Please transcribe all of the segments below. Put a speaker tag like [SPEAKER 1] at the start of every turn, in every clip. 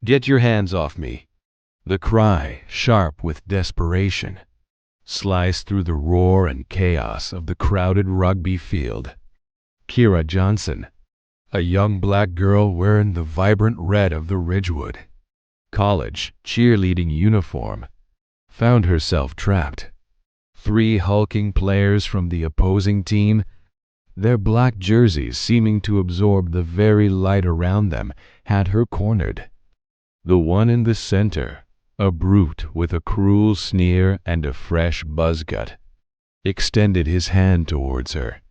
[SPEAKER 1] "Get your hands off me!" The cry, sharp with desperation, sliced through the roar and chaos of the crowded rugby field. Kira Johnson, a young black girl wearing the vibrant red of the Ridgewood College cheerleading uniform, found herself trapped. Three hulking players from the opposing team, their black jerseys seeming to absorb the very light around them, had her cornered. The one in the center, a brute with a cruel sneer and a fresh buzz cut, extended his hand towards her,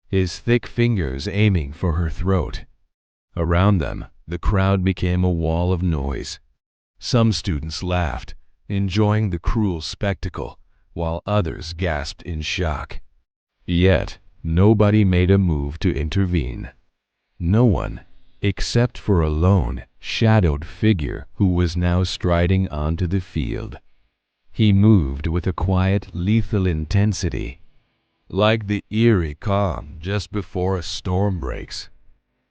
[SPEAKER 1] his thick fingers aiming for her throat. Around them, the crowd became a wall of noise. Some students laughed, enjoying the cruel spectacle, while others gasped in shock. Yet, nobody made a move to intervene. No one, except for a lone, shadowed figure who was now striding onto the field. He moved with a quiet, lethal intensity, like the eerie calm just before a storm breaks.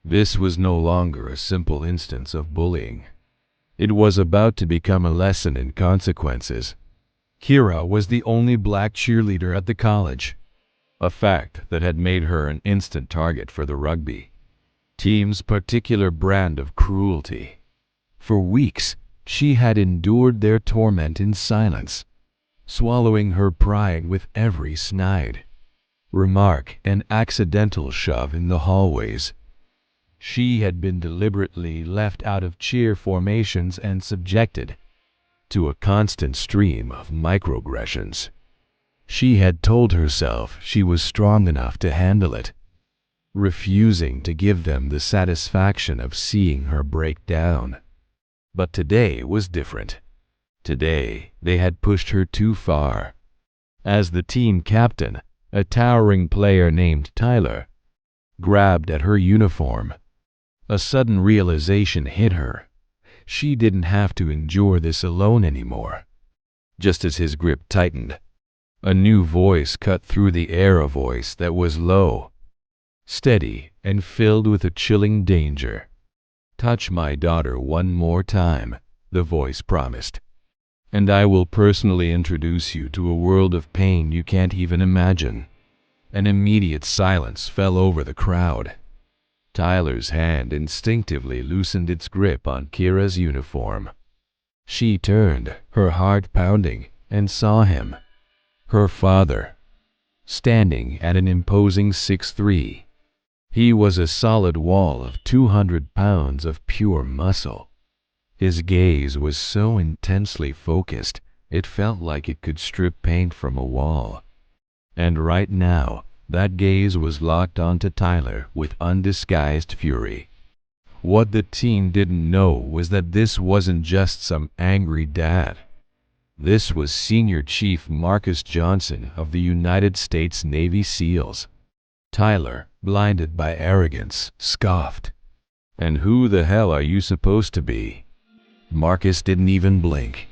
[SPEAKER 1] This was no longer a simple instance of bullying. It was about to become a lesson in consequences. Kira was the only black cheerleader at the college, a fact that had made her an instant target for the rugby team's particular brand of cruelty. For weeks, she had endured their torment in silence, swallowing her pride with every snide remark and accidental shove in the hallways. She had been deliberately left out of cheer formations and subjected to a constant stream of microaggressions. She had told herself she was strong enough to handle it, refusing to give them the satisfaction of seeing her break down. But today was different. Today they had pushed her too far. As the team captain, a towering player named Tyler grabbed at her uniform, a sudden realization hit her. She didn't have to endure this alone anymore. Just as his grip tightened, a new voice cut through the air, a voice that was low, steady, and filled with a chilling danger. "Touch my daughter one more time," the voice promised, "and I will personally introduce you to a world of pain you can't even imagine." An immediate silence fell over the crowd. Tyler's hand instinctively loosened its grip on Kira's uniform. She turned, her heart pounding, and saw him, her father, standing at an imposing 6'3". He was a solid wall of 200 pounds of pure muscle. His gaze was so intensely focused, it felt like it could strip paint from a wall. And right now, that gaze was locked onto Tyler with undisguised fury. What the team didn't know was that this wasn't just some angry dad. This was Senior Chief Marcus Johnson of the United States Navy SEALs. Tyler, blinded by arrogance, scoffed. "And who the hell are you supposed to be?" Marcus didn't even blink.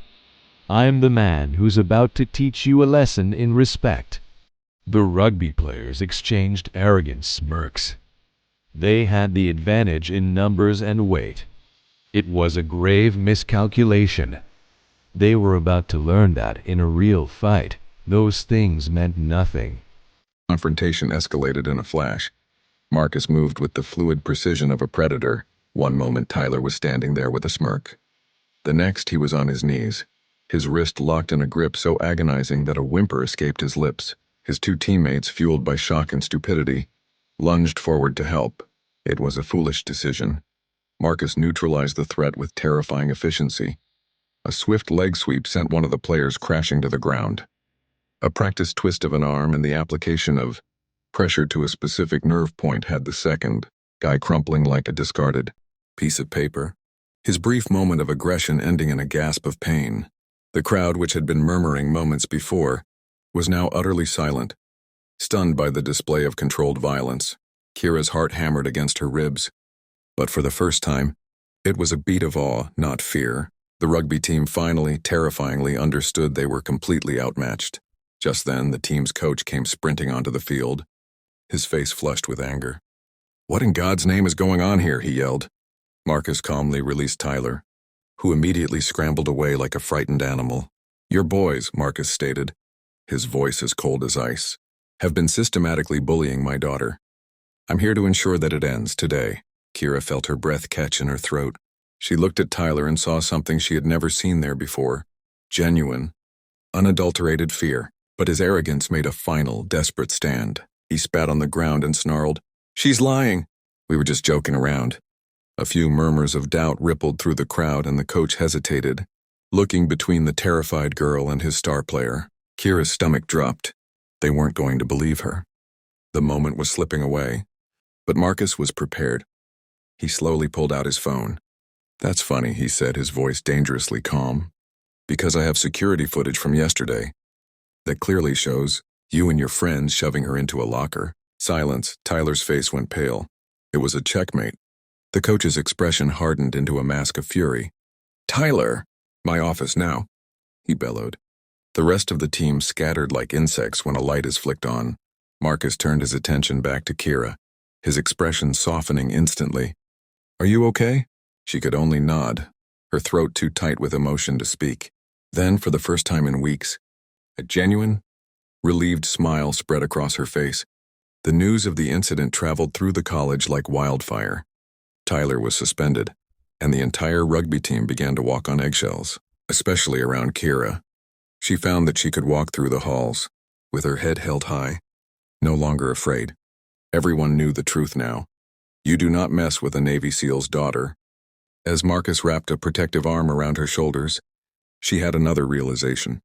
[SPEAKER 1] "I'm the man who's about to teach you a lesson in respect." The rugby players exchanged arrogant smirks. They had the advantage in numbers and weight. It was a grave miscalculation. They were about to learn that in a real fight, those things meant nothing.
[SPEAKER 2] Confrontation escalated in a flash. Marcus moved with the fluid precision of a predator. One moment Tyler was standing there with a smirk. The next he was on his knees, his wrist locked in a grip so agonizing that a whimper escaped his lips. His two teammates, fueled by shock and stupidity, lunged forward to help. It was a foolish decision. Marcus neutralized the threat with terrifying efficiency. A swift leg sweep sent one of the players crashing to the ground. A practiced twist of an arm and the application of pressure to a specific nerve point had the second guy crumpling like a discarded piece of paper. His brief moment of aggression ending in a gasp of pain. The crowd, which had been murmuring moments before, was now utterly silent, stunned by the display of controlled violence. Kira's heart hammered against her ribs. But for the first time, it was a beat of awe, not fear. The rugby team finally, terrifyingly understood they were completely outmatched. Just then, the team's coach came sprinting onto the field, his face flushed with anger. "What in God's name is going on here?" he yelled. Marcus calmly released Tyler. who immediately scrambled away like a frightened animal. Your boys, Marcus stated, his voice as cold as ice, have been systematically bullying my daughter. I'm here to ensure that it ends today. Kira felt her breath catch in her throat. She looked at Tyler and saw something she had never seen there before. Genuine, unadulterated fear. But his arrogance made a final, desperate stand. He spat on the ground and snarled, "She's lying. We were just joking around." A few murmurs of doubt rippled through the crowd and the coach hesitated, looking between the terrified girl and his star player. Kira's stomach dropped. They weren't going to believe her. The moment was slipping away, but Marcus was prepared. He slowly pulled out his phone. "That's funny," he said, his voice dangerously calm, "because I have security footage from yesterday that clearly shows you and your friends shoving her into a locker." Silence. Tyler's face went pale. It was a checkmate. The coach's expression hardened into a mask of fury. "Tyler! My office now," he bellowed. The rest of the team scattered like insects when a light is flicked on. Marcus turned his attention back to Kira, his expression softening instantly. "Are you okay?" She could only nod, her throat too tight with emotion to speak. Then, for the first time in weeks, a genuine, relieved smile spread across her face. The news of the incident traveled through the college like wildfire. Tyler was suspended, and the entire rugby team began to walk on eggshells, especially around Kira. She found that she could walk through the halls, with her head held high, no longer afraid. Everyone knew the truth now. You do not mess with a Navy SEAL's daughter. As Marcus wrapped a protective arm around her shoulders, she had another realization.